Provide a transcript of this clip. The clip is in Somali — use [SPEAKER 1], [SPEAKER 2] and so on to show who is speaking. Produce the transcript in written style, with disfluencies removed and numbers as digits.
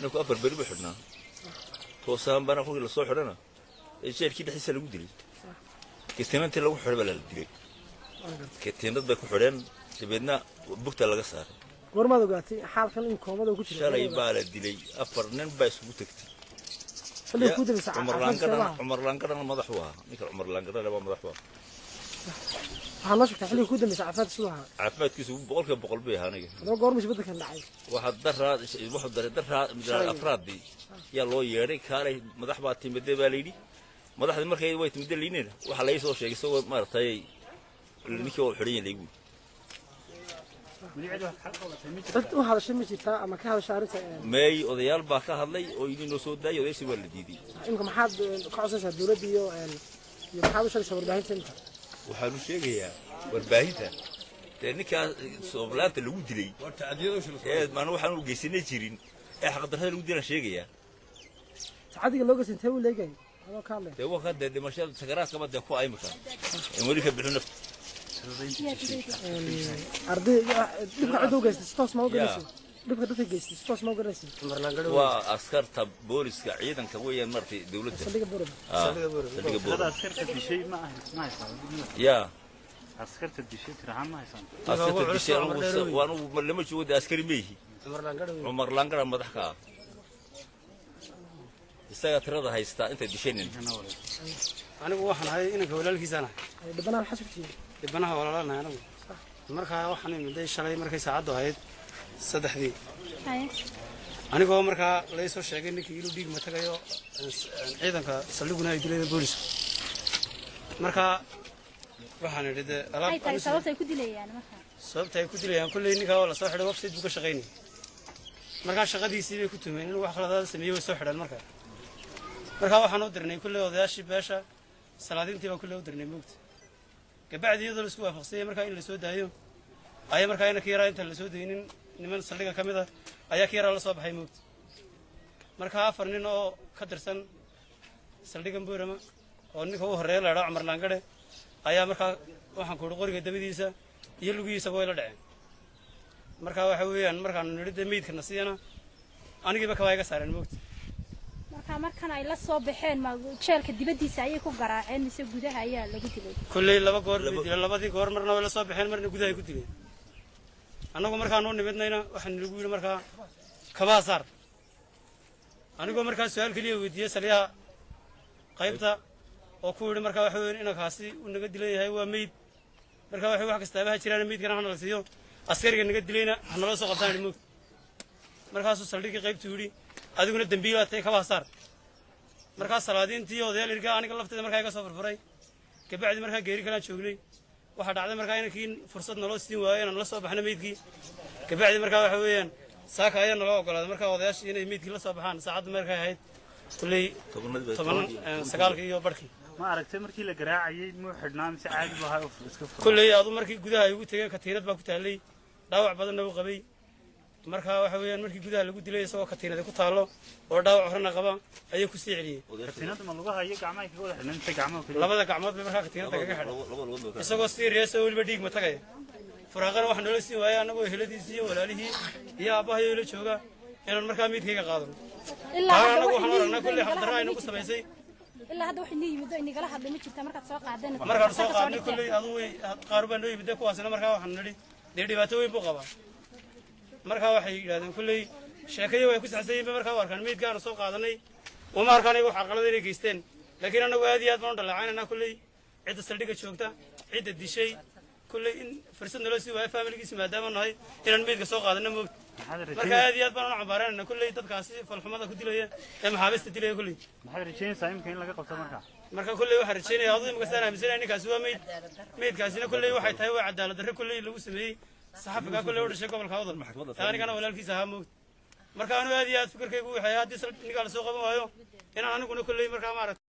[SPEAKER 1] نكو أفر بري بحرنا توصان بنا خوي للصوح حرنا الشيء كده حس اللي قدري كتير أنت لو حرب على الدري كتير نض بكو حرين تبينا بكت على قصار
[SPEAKER 2] ورما دوقاتي حال خلينا كومة وكل شيء
[SPEAKER 1] شارع يبال الدري أفر نن بس بوتكتي
[SPEAKER 2] خليه يكون بساعة
[SPEAKER 1] عمر لانكرنا ما ضحوها نيك عمر لانكرنا ما ضحوها
[SPEAKER 2] حناشك خليه يكون بساعة فات سوها
[SPEAKER 1] عفمت كيسو بقول بيها نيك
[SPEAKER 2] هذا قور مش بدك النعي
[SPEAKER 1] واحد درها من الأفراد دي يلا يريك هاي مضحبات مدة باليدي مضحب المركي ويت مدة لينير وحلا يسوي شيء يسوي مرتاي المكيو الحرية اللي يقول
[SPEAKER 2] وهذا الشيء مش يتاع أما كهذا شارع
[SPEAKER 1] ماي أضيال باكا هذلي ويدين نصود ده يودي سوى الجديد
[SPEAKER 2] إنكم حد قاصص الدولة ديو يحاول شيء يسوي بعدين سنة
[SPEAKER 1] وحلو شيء هي والباهيته لأنك صوبلات الودري ما نروح نقول جسنا جيرين حق هذا الودري شيء هي
[SPEAKER 2] عادي لو قص انتهوا اللي جاي هذا كامل
[SPEAKER 1] هو خد ده مشى سكرات كمان ده كوا أي مكان يمريك بيحنا
[SPEAKER 2] أرضي دبك عدو قص ستوس ما هو قريسي دبك دبك قص ستوس ما هو قريسي
[SPEAKER 1] وعسكر تب بوليس كعيدا كويا مرتي دولته
[SPEAKER 2] صدق بورد
[SPEAKER 3] هذا عسكر بشيء ما يصير
[SPEAKER 1] يا
[SPEAKER 3] عسكر الدشيت رحم ما يصير
[SPEAKER 1] عسكر الدشيت وأنا لما شو عسكري ميه عمر لانجر ما ضحكا استاذ ترى هايستا أنت دشينين
[SPEAKER 4] أنا واحد هاي إنك ولا الكيسانة
[SPEAKER 2] دبنا الحسب شيء
[SPEAKER 4] دبنا ولا لا أنا مركها واحد من ده الشغلة مركها ساعده هاي صدق ذي أنا قام مركها ليس الشيء إنك يلو ديك متكيو أيضا كسلوكنا يدلي البوليس مركها واحد نريد
[SPEAKER 5] أي تاي صوت يكون دليل يعني مركها
[SPEAKER 4] صوت يكون دليل يعني كل إنك ولا صاحب الوقت يدبك شغيني مركها شغال يصير كتير من واحد خلاص سميه وصاحب المركها مركها واحد نودرني كل وضعش باشا سلادين تبى كل ودرني موت كبعد يضل سوا فقصية مركها إن السود هايو أي مركها إن كيرا أنت السود هين نمن سلقة كمذا أي كيرا الله صاب هيموت مركها فرنين أو كدرسن سلقة مبورما أو إنك هو هريل على عمر لانقدة أي مركها واحد كورو قرية دبيديسا يلقي سبوي لدعين مركها وحويان مركها نريد ميت كنسينا أنا جيبك وايق صار الموت
[SPEAKER 5] markan ay la soo baxeen ma jeelka dibadiisa ayay ku garaaceen mise gudaha ayaa lagu dilay
[SPEAKER 4] kullay labadii goor marna way la soo baxeen marna gudaha ay ku dileen anagu markaan oo nimidnayna waxaan lagu yiri markaa kaba saar anigu markaa su'aal kaliya weydiiyay saliya qaybta oo ku yiri markaa waxa weyn inakaasi uu naga dilan yahay waa meyd markaa waxa wax kasta baa jiraan meydkana aan la siiyo askariga naga dilayna waxaan la soo qabtaan mood markaas uu saldhigii qaybtu yiri adiguna dambiil aad ka baasar marka salaadiintii odayaal irga aniga lafteeda markaa iga soo furfuray ka bacdi markaa geeri kala joognay waxa dhacday markaa inkiin fursad naloo siin waayo inaan la soo baxno meydkii ka bacdi markaa waxa weeyaan saaka ayaa naloo ogolaaday markaa odayaashii inay meydkii la soo baxaan saacad markaa ahayd kulay 9 iyo barkii
[SPEAKER 3] ma aragtay markii la garaacayay muu xidhnaa mise caadi baa iska furay
[SPEAKER 4] kulay aadu markii gudaha ay ugu tageen katiinad baa ku taalay dhaawac badan uu qabay markaa waxa weeyaan markii gudaha lagu dilay isagoo katiinada ku taalo oo dhaawac horna qaba ayay ku sii celiyay
[SPEAKER 3] katiinada ma lugaha iyo gacmaha ka wada xidhnay gacmaha kaliya
[SPEAKER 4] labada gacmood bay markaa katiinada kaga xidhay isagoo serious oo waliba dhiig ma tagay furaaqana wax nolol sii waayay anagoo heladiisii iyo walaalihii iyo aabahay la jooga inaan markaa midkayga qaadano ilaa anagu waxaan aragnaa kulli xaqdarra aynu ku samaysay
[SPEAKER 5] ilaa hadda wax inii yimid oo inagala hadlay ma jirta markaad soo qaadeen
[SPEAKER 4] markaan soo qaadnay kulli adu way qaar baan noo yimid kuwaasna markaa waxaan nidhi dhibaato weyn buu qabaa markaa waxay yiraahdeen kullay sheekaya way ku saxsan yihiin markaa u arkaan meydkaanu soo qaadanay uma arkaan iyagu xarqalada inay geysteen laakiin annagu aad iyo aad baan u dhaleecaynanaa kulley cidda saldhigga joogta cidda dishay kulley in fursad naloo sii waayo faamiligiisa maadaama nahay inaan meydka soo qaadana moogta marka aad iyo aad baan u cambaaraynana kulley dadkaasi falxumada ku dilaya ee maxaabiista dilaya kulley
[SPEAKER 3] maxaad rajaynaysaa imika in laga qabto
[SPEAKER 4] marka kulley waxaan rajaynaya aduu imika saan aaminsanaya ninkaasi waa meydkaasina kulley waxay tahay waa cadaalad darre kulley lagu sameeyey saxafigaa kulley u dhashay gobolka awdal anigana walaalkiisa ahaa moogta marka anu aad iyo aad fikirkaygu waxay haddii ninkaa la soo qaban waayo inaan aniguna kulley markaa maaragta